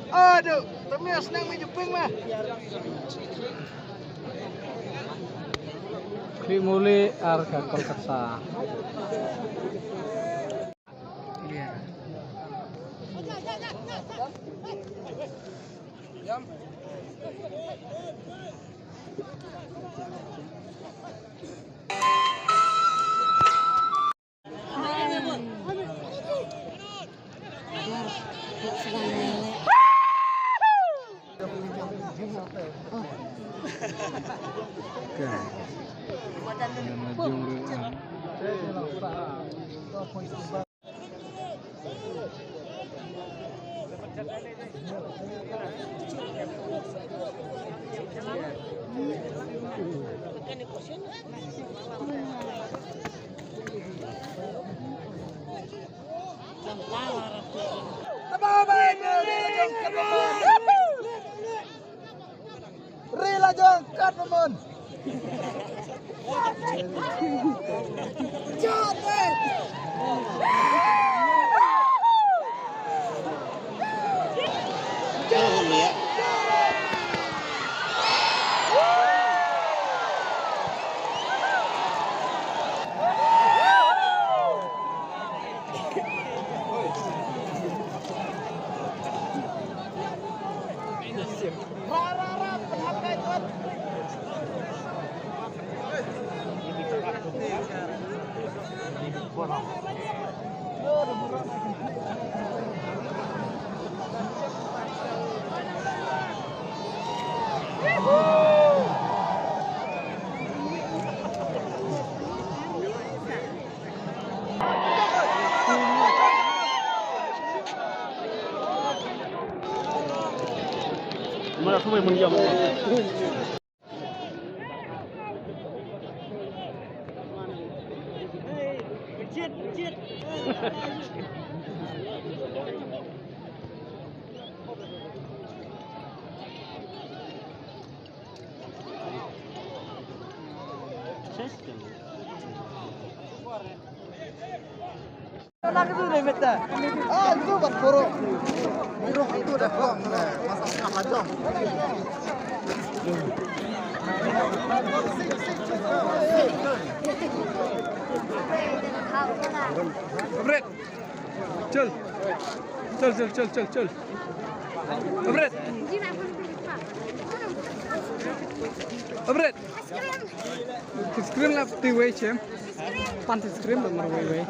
Aduh, temnya senang main jeping mah. Kri muli harga kolkasa. Iya. Rela jongkat namun. Jotet. Mana semua mendiam. Lagi tu dah meta. Ah, itu buat buruk. Buruk itu dah kong lah. Masak sama jom. Abret. Cel. Cel. Abret. Abret. Screen lah di way cem. Pantai screen dah marway way.